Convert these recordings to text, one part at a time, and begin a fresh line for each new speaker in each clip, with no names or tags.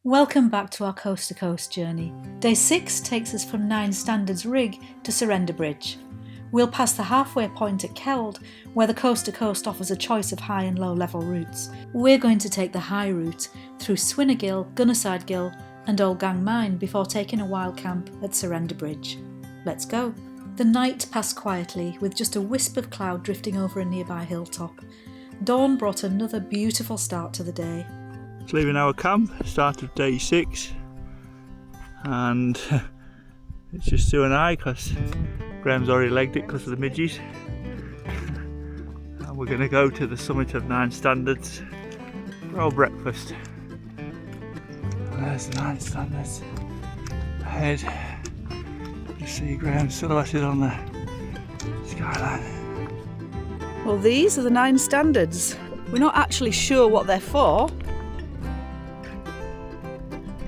Welcome back to our coast to coast journey. Day 6 takes us from Nine Standards Rigg to Surrender Bridge. We'll pass the halfway point at Keld, where the coast to coast offers a choice of high and low level routes. We're going to take the high route through Swinner Gill, Gunnerside Gill and Old Gang Mine before taking a wild camp at Surrender Bridge. Let's go. The night passed quietly with just a wisp of cloud drifting over a nearby hilltop. Dawn brought another beautiful start to the day.
It's leaving our camp, start of day 6, and it's just Sue and I because Graham's already legged it because of the midges. And we're going to go to the summit of Nine Standards for our breakfast. There's the Nine Standards ahead. You see Graham silhouetted on the skyline.
Well, these are the Nine Standards. We're not actually sure what they're for,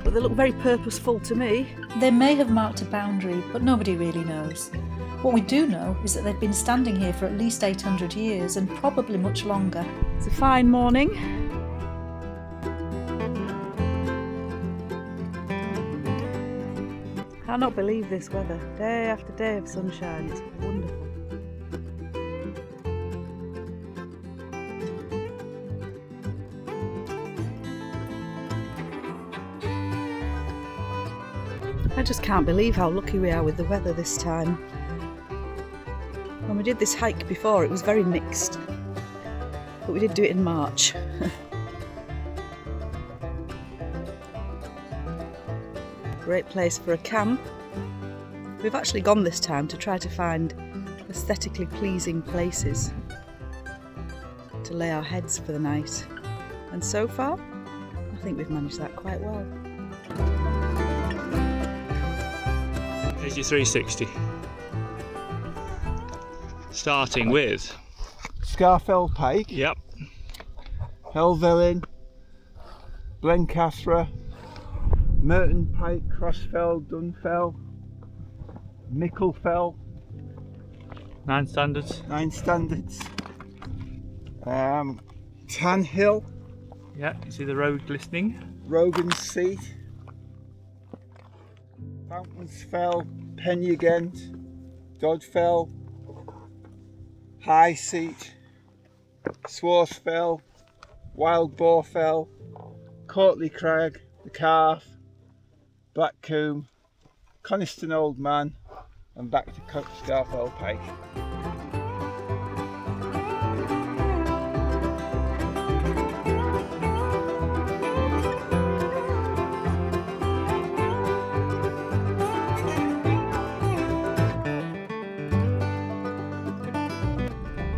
but they look very purposeful to me.
They may have marked a boundary, but nobody really knows. What we do know is that they've been standing here for at least 800 years and probably much longer.
It's a fine morning. I cannot believe this weather. Day after day of sunshine. It's wonderful. I just can't believe how lucky we are with the weather this time. When we did this hike before, it was very mixed, but we did do it in March. Great place for a camp. We've actually gone this time to try to find aesthetically pleasing places to lay our heads for the night, and so far I think we've managed that quite well.
Here's your 360. Starting with
Scafell Pike,
yep,
Helvellyn, Blencathra, Merton Pike, Crossfell, Dunfell, Micklefell,
Nine Standards.
Nine Standards, Tanhill,
Yeah, you see the road glistening.
Ravenseat, Fountains Penugent, Dodfell, High Seat, Swarthfell, Wild Boar Fell, Courtley Crag, The Calf, Blackcomb, Coniston Old Man, and back to Scafell Pike.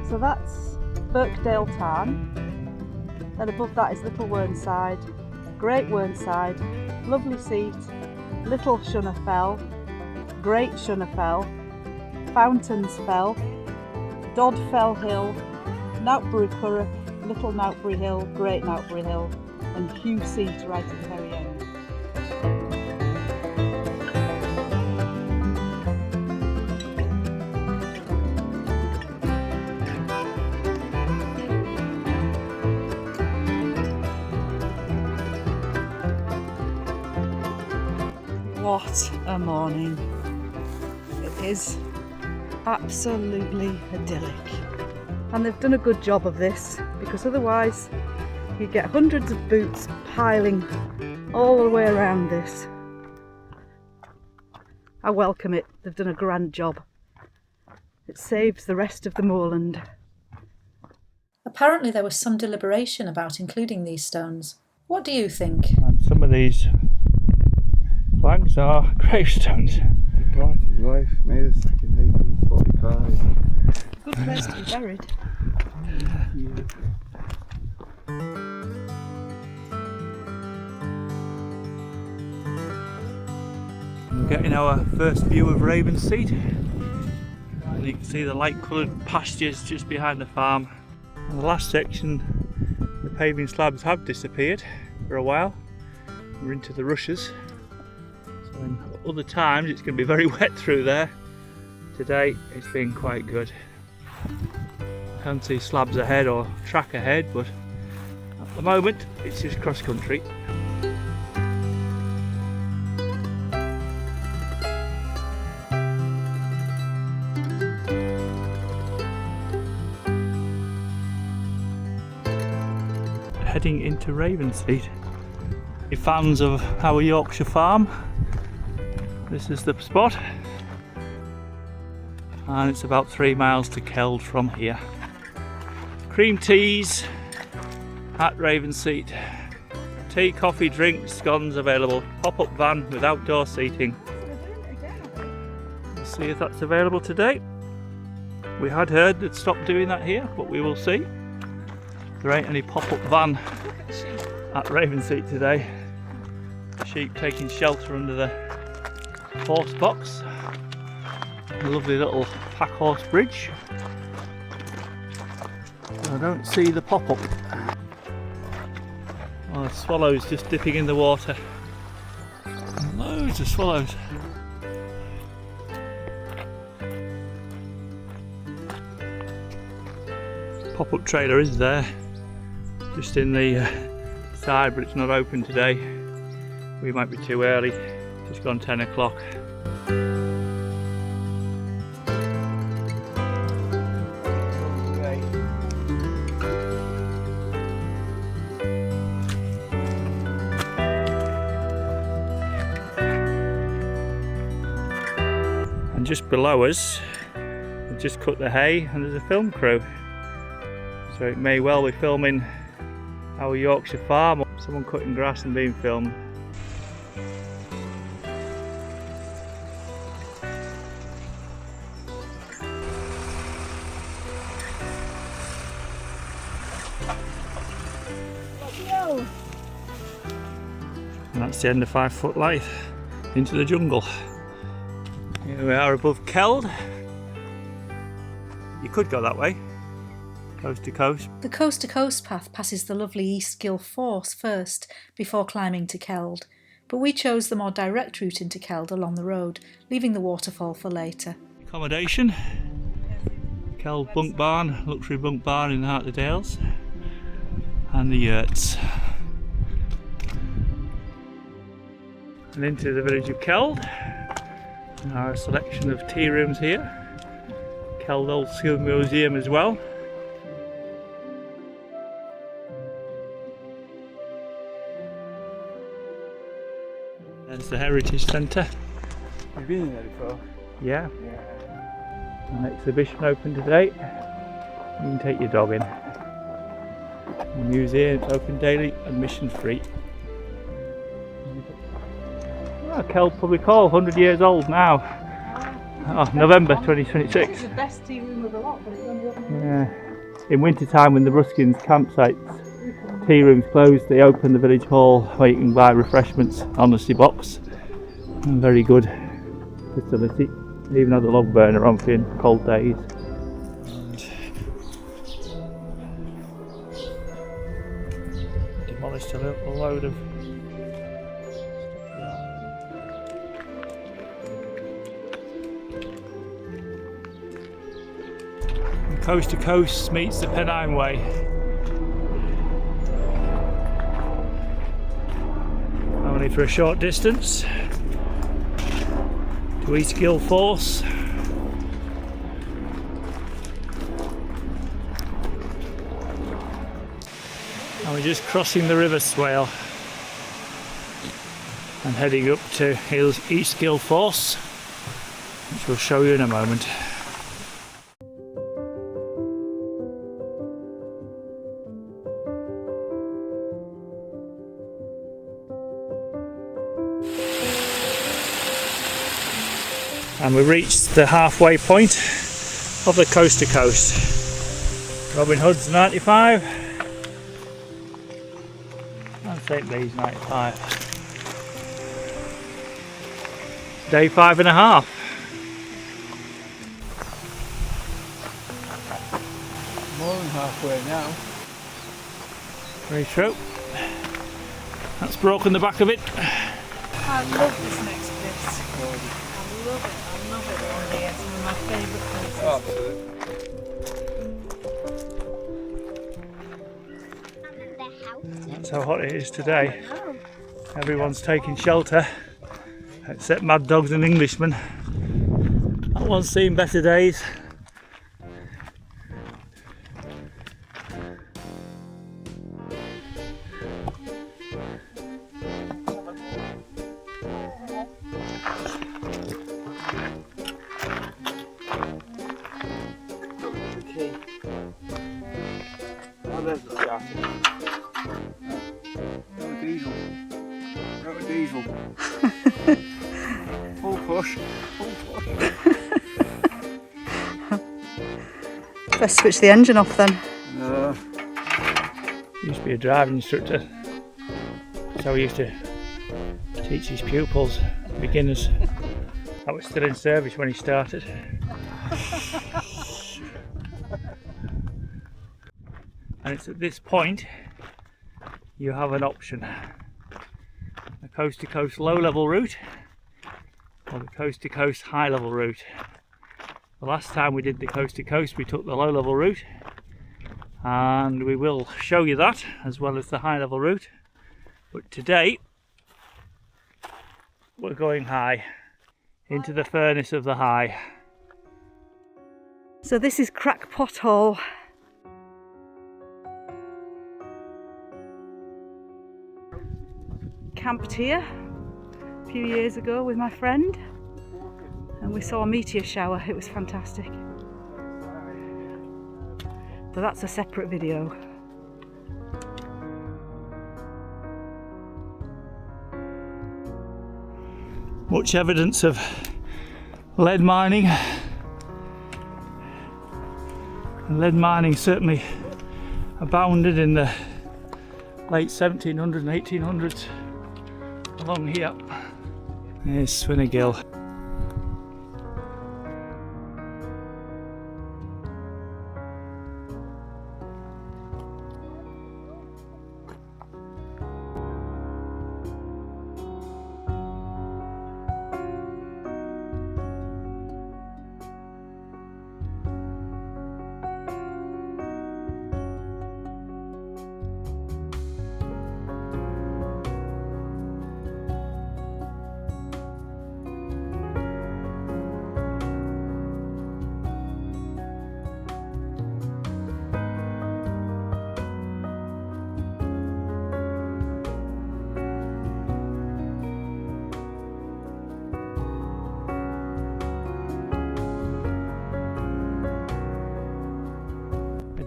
So that's Birkdale Tarn, then above that is Little Whernside, Great Whernside, Lovely Seat, Little Shunner Fell, Great Shunner Fell, Fountains Fell, Dodfell Hill, Noutbury Curragh, Little Noutbury Hill, Great Noutbury Hill, and Hugh Seat right at the very end. What a morning. It is absolutely idyllic. And they've done a good job of this, because otherwise you get hundreds of boots piling all the way around this. I welcome it. They've done a grand job. It saves the rest of the moorland.
Apparently there was some deliberation about including these stones. What do you think?
And some of these flags are gravestones.
Departed life, May the 2nd, 1845.
Good place to be buried.
We're getting our first view of Ravenseat. You can see the light coloured pastures just behind the farm. On the last section, the paving slabs have disappeared for a while. We're into the rushes. So in other times it's going to be very wet through there. Today it's been quite good. Can't see slabs ahead or track ahead, but at the moment it's just cross country. heading into Ravenseat. If fans of our Yorkshire farm, this is the spot, and it's about 3 miles to Keld from here. Cream teas at Ravenseat. Tea, coffee, drinks, scones available. Pop-up van with outdoor seating. We'll see if that's available today. We had heard they'd stopped doing that here, but we will see. There ain't any pop-up van at Ravenseat today. Sheep taking shelter under the horse box. A lovely little pack horse bridge. I don't see the pop-up. Oh, the swallows just dipping in the water. Loads of swallows. Pop-up trailer is there, just in the side, but it's not open today. We might be too early, just gone 10 o'clock. And just below us, we've just cut the hay and there's a film crew. So it may well be filming our Yorkshire farm, or someone cutting grass and being filmed. And that's the end of 5 Foot Light into the jungle. Here we are above Keld. You could go that way, coast to coast.
The coast to coast path passes the lovely East Gill Force first before climbing to Keld, but we chose the more direct route into Keld along the road, leaving the waterfall for later.
Accommodation, Keld bunk barn, luxury bunk barn in the heart of the Dales, and the yurts. And into the village of Keld. There are a selection of tea rooms here. Keld Old School Museum as well. There's the Heritage Centre.
Have you been in there before?
Yeah. An exhibition open today. You can take your dog in. The museum is open daily, admission free. Oh, Keld Public Hall, 100 years old now. Oh, November 2026.
It's the best tea room of the lot, but it's only open.
Yeah. In winter time, when the Ruskins campsites, tea rooms closed, they open the village hall where you can buy refreshments, honesty box. And very good facility. They even had the log burner on for cold days. Demolished a little load of coast to coast meets the Pennine Way. Only for a short distance to East Gill Force. And we're just crossing the River Swale and heading up to East Gill Force, which we'll show you in a moment. And we reached the halfway point of the coast to coast. Robin Hood's 95 and St. Bees 95. Day 5.5.
More than halfway now.
Very true. That's broken the back of it.
I love this next bit. I love it one day. It's one of my favourite places.
Oh, absolutely.
That's how hot it is today. Everyone's taking shelter, except mad dogs and Englishmen. That one's seen better days.
Out of diesel. Full push. Full push.
Best switch the engine off then.
Used to be a driving instructor, so he used to teach his pupils, beginners. That was still in service when he started. And it's at this point you have an option: a coast to coast low level route or the coast to coast high level route. The last time we did the coast to coast we took the low level route, and we will show you that as well as the high level route, but today we're going high into the furnace of the high.
So this is Crackpot Hall. Camped here a few years ago with my friend and we saw a meteor shower. It was fantastic. But that's a separate video.
Much evidence of lead mining. And lead mining certainly abounded in the late 1700s and 1800s along here. There's Swinner Gill.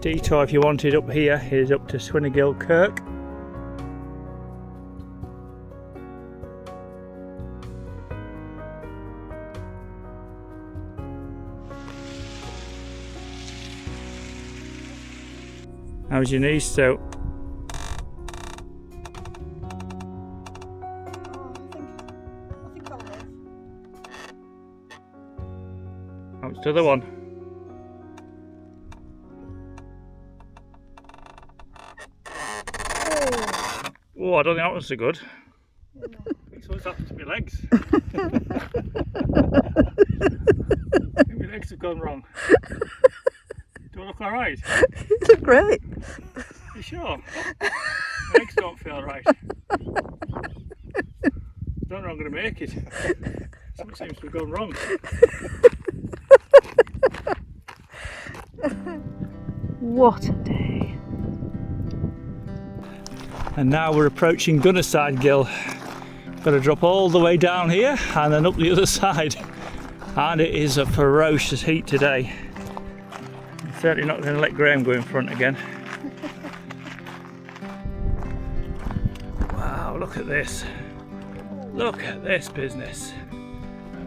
Detour, if you wanted, up here is up to Swinner Gill Kirk. How's your knees, so?
I think I'll live.
How's the other one? Oh, I don't think that was so good. I think something's happened to my legs. I think my legs have gone wrong. Do I look alright?
You look great.
You sure? My legs don't feel right. I don't know I'm going to make it. Something seems to have gone wrong.
What a day.
And now we're approaching Gunnerside Gill. Got to drop all the way down here and then up the other side. And it is a ferocious heat today. I'm certainly not going to let Graham go in front again. Wow, look at this. Look at this business.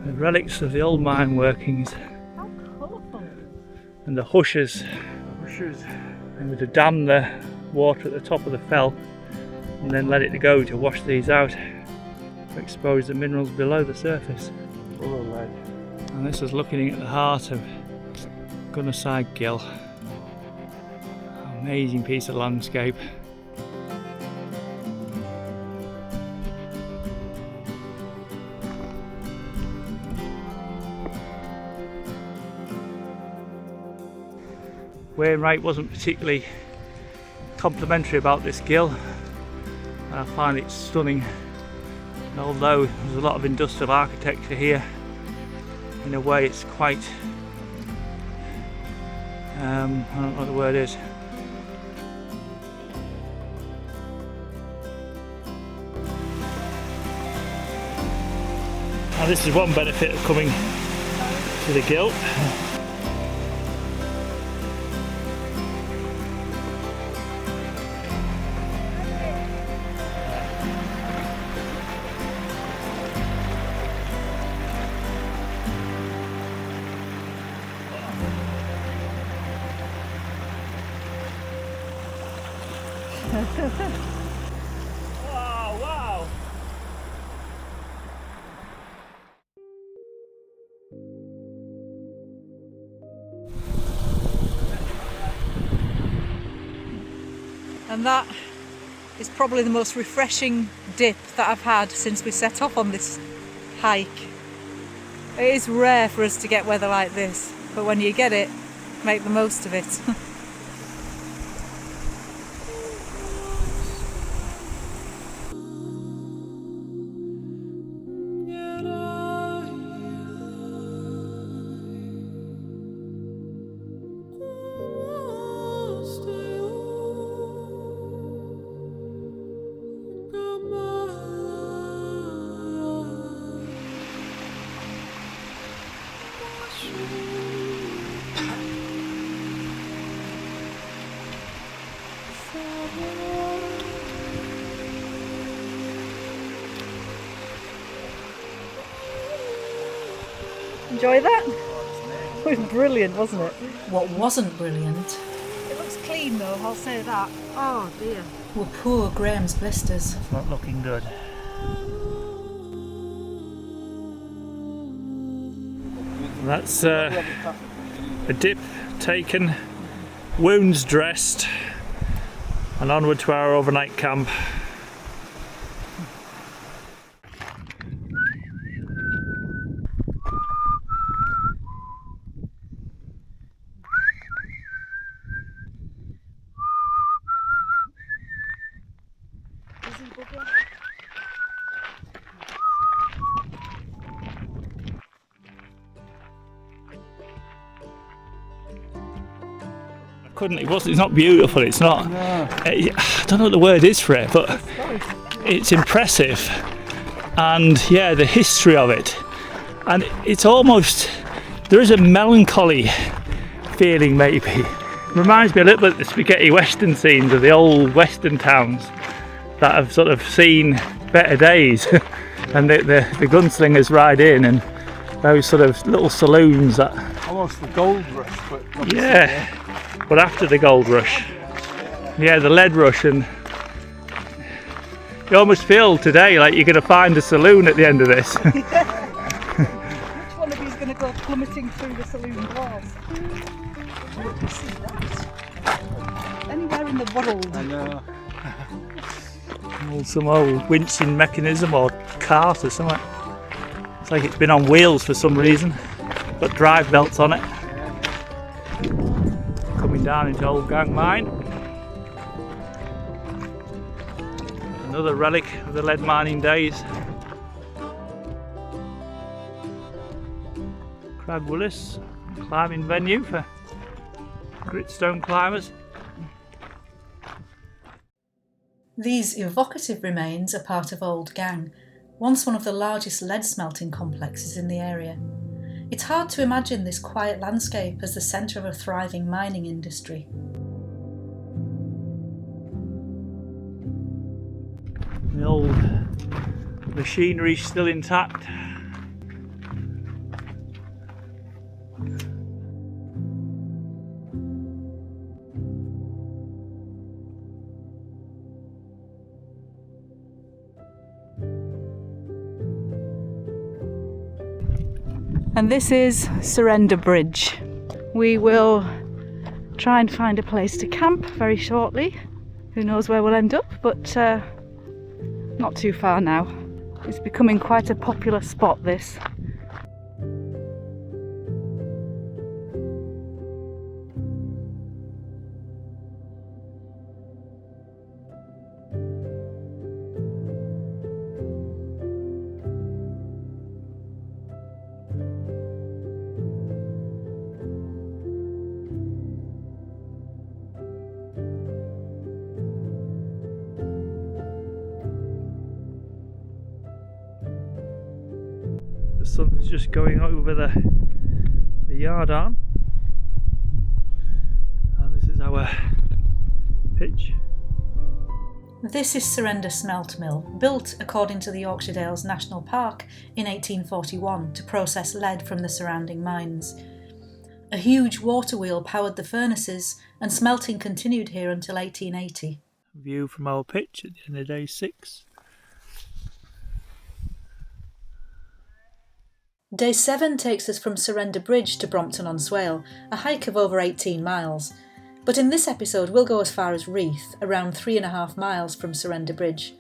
The relics of the old mine workings.
How colourful.
And the hushes. And with the dam the water at the top of the fell, and then let it go to wash these out to expose the minerals below the surface.
Full of lead.
And this is looking at the heart of Gunnerside Gill. Amazing piece of landscape. Wainwright wasn't particularly complimentary about this gill, and I find it stunning. And although there's a lot of industrial architecture here, in a way it's quite, I don't know what the word is. Now this is one benefit of coming to the gill. Wow, wow.
And that is probably the most refreshing dip that I've had since we set off on this hike. It is rare for us to get weather like this, but when you get it, make the most of it. Enjoy that? It was brilliant, wasn't it?
What wasn't brilliant
It looks clean though, I'll say that. Oh dear.
were poor Graham's blisters.
It's not looking good. That's a dip taken, wounds dressed, and onward to our overnight camp. It's not beautiful, it's not, I don't know what the word is for it, but it's impressive. And yeah, the history of it, and it's almost, there is a melancholy feeling maybe. Reminds me a little bit of the spaghetti western scenes of the old western towns that have sort of seen better days. And the gunslingers ride in, and those sort of little saloons that...
Almost the gold rush, but...
Yeah. But after the gold rush, yeah, the lead rush, and you almost feel today like you're going to find a saloon at the end of this.
Which one of you is going to go plummeting through the saloon doors? Where do you see that? Anywhere in the world.
I know.
Some old winching mechanism or cart or something. It's like it's been on wheels for some reason. Got drive belts on it. Coming down into Old Gang Mine. Another relic of the lead mining days. Crag Willis, climbing venue for gritstone climbers.
These evocative remains are part of Old Gang, once one of the largest lead smelting complexes in the area. It's hard to imagine this quiet landscape as the centre of a thriving mining industry.
The old machinery still intact.
And this is Surrender Bridge. We will try and find a place to camp very shortly. Who knows where we'll end up, but not too far now. It's becoming quite a popular spot, this.
The sun's just going over the yard arm, and this is our pitch.
This is Surrender Smelt Mill, built according to the Yorkshire Dales National Park in 1841 to process lead from the surrounding mines. A huge water wheel powered the furnaces, and smelting continued here until 1880.
view from our pitch at the end of day 6.
Day 7 takes us from Surrender Bridge to Brompton-on-Swale, a hike of over 18 miles. But in this episode we'll go as far as Reeth, around 3.5 miles from Surrender Bridge.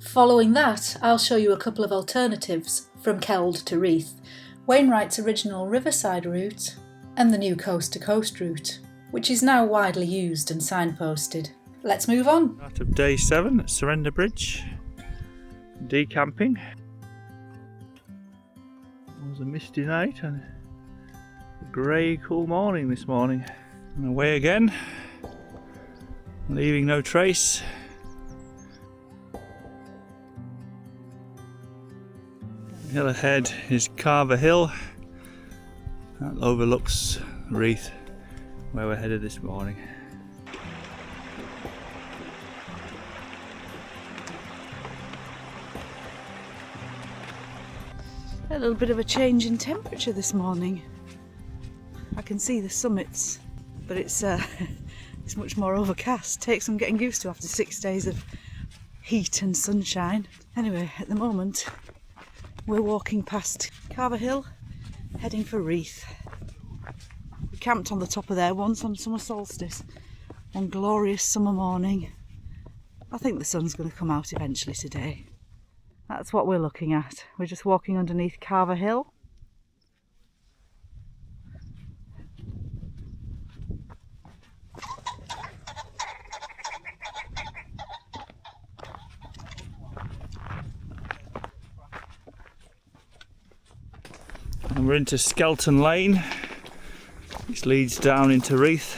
Following that, I'll show you a couple of alternatives from Keld to Reeth, Wainwright's original riverside route and the new coast-to-coast route, which is now widely used and signposted. Let's move on.
Out of day 7 at Surrender Bridge, decamping. It was a misty night and a grey, cool morning this morning. And away again, leaving no trace. The hill ahead is Carver Hill. That overlooks Reeth, where we're headed this morning.
A little bit of a change in temperature this morning. I can see the summits, but it's much more overcast. Takes some getting used to after 6 days of heat and sunshine. Anyway, at the moment we're walking past Carver Hill, heading for Reeth. We camped on the top of there once on summer solstice, one glorious summer morning. I think the sun's going to come out eventually today. That's what we're looking at. We're just walking underneath Carver Hill.
And we're into Skelton Lane, which leads down into Reeth.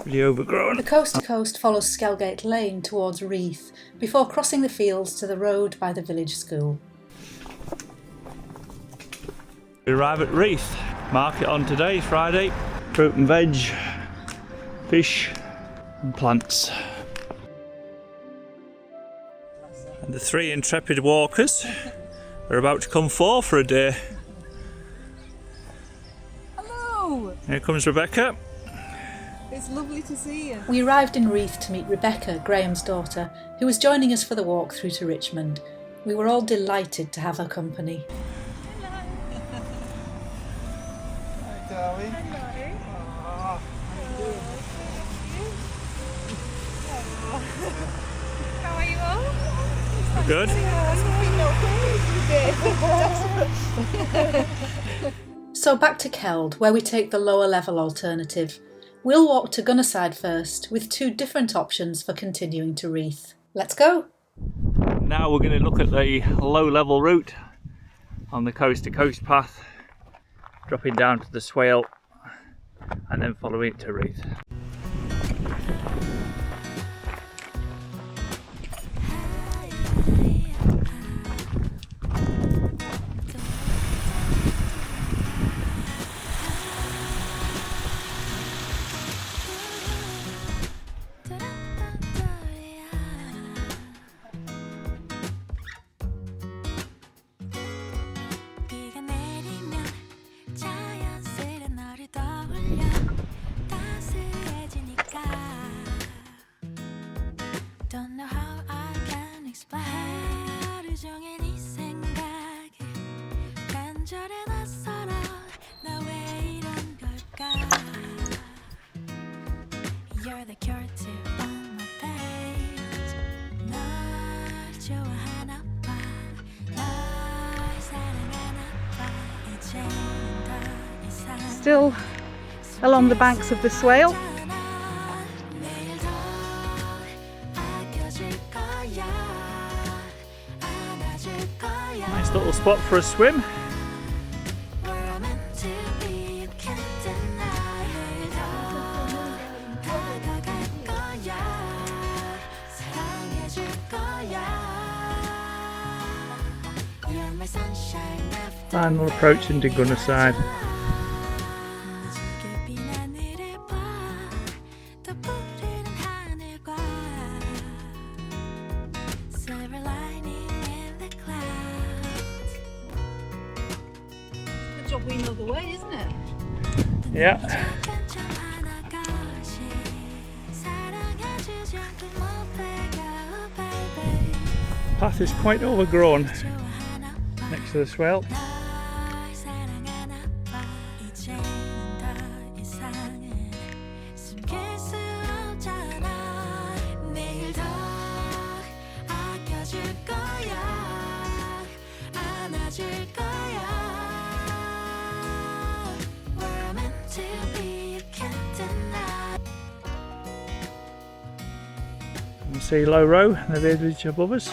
Pretty overgrown.
The coast-to-coast follows Skelgate Lane towards Reeth, before crossing the fields to the road by the village school.
We arrive at Reeth. Market on today, Friday. Fruit and veg, fish and plants. And the 3 intrepid walkers are about to come forth for a day.
Hello!
Here comes Rebecca.
It's lovely to see you.
We arrived in Reeth to meet Rebecca, Graham's daughter, who was joining us for the walk through to Richmond. We were all delighted to have her company.
Hi, darling.
Hello.
How are you all?
Good.
So back to Keld, where we take the lower level alternative. We'll walk to Gunnerside first, with 2 different options for continuing to Reeth. Let's go!
Now we're going to look at the low level route on the coast to coast path, dropping down to the Swale and then following it to Reeth.
Don't know how I can explain. 하루 종일 네 생각에 간절해 낯설어. 나 왜 이런 걸까? You're the cure to all my pains. 널 좋아하나 봐. 널 사랑하나 봐. 이제는 더 이상.
Still along the banks of the Swale.
Nice little spot for a swim. Final approach into Gunnerside.
Good job we know the way, isn't it?
Yeah. path is quite overgrown next to the swale. You see Low Row, the village above us.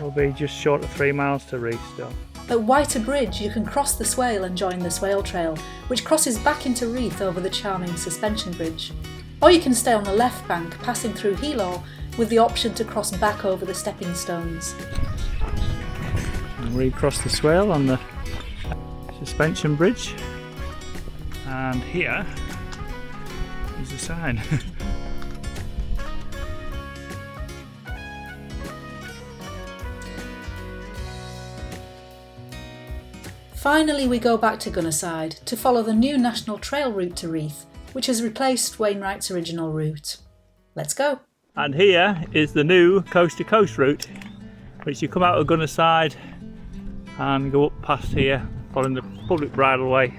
We'll be just short of 3 miles to Reeth still.
At Whiter Bridge you can cross the Swale and join the Swale Trail, which crosses back into Reeth over the charming suspension bridge. Or you can stay on the left bank, passing through Healaugh, with the option to cross back over the stepping stones.
And we cross the Swale on the suspension bridge, and here is a sign.
Finally we go back to Gunnerside to follow the new national trail route to Reeth, which has replaced Wainwright's original route. Let's go!
And here is the new coast to coast route, which you come out of Gunnerside and go up past here, following the public bridleway.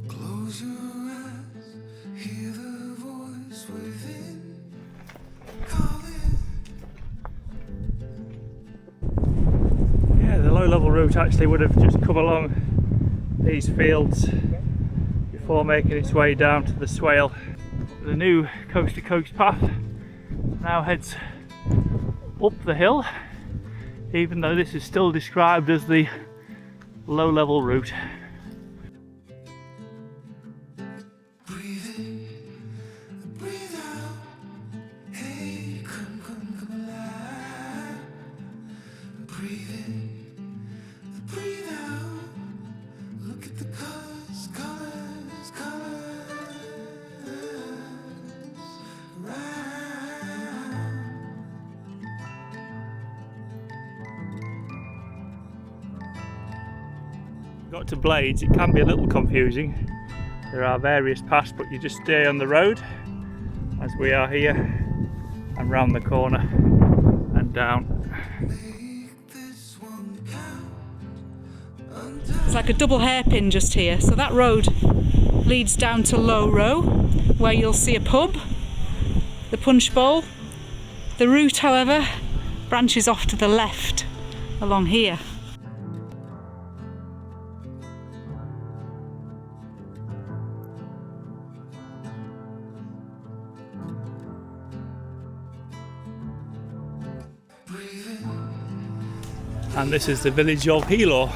Close your eyes, hear the voice within calling.
Yeah, the low level route actually would have just come along these fields before making its way down to the Swale. The new coast to coast path now heads up the hill, even though this is still described as the low level route.
Breathe in, breathe out. Hey, come alive. Breathe in, breathe out. Look at the colors, colors, colors.
Got to Blades, it can be a little confusing. There are various paths, but you just stay on the road as we are here and round the corner and down.
It's like a double hairpin just here. So that road leads down to Low Row, where you'll see a pub, the punch bowl. The route, however, branches off to the left along here.
And this is the village of Healaugh.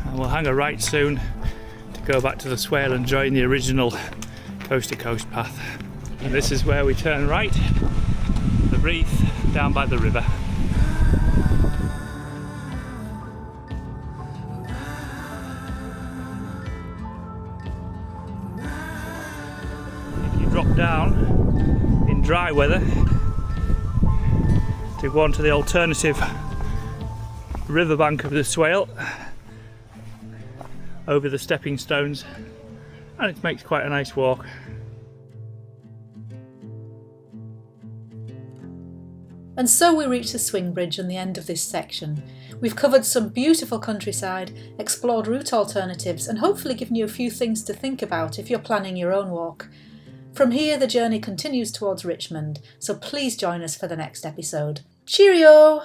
And we'll hang a right soon to go back to the Swale and join the original coast to coast path. And this is where we turn right, the Reeth down by the river. If you drop down in dry weather to go on to the alternative riverbank of the Swale over the stepping stones, and it makes quite a nice walk.
And so we reach the swing bridge and the end of this section. We've covered some beautiful countryside, explored route alternatives, and hopefully given you a few things to think about if you're planning your own walk. From here the journey continues towards Richmond, so please join us for the next episode. Cheerio!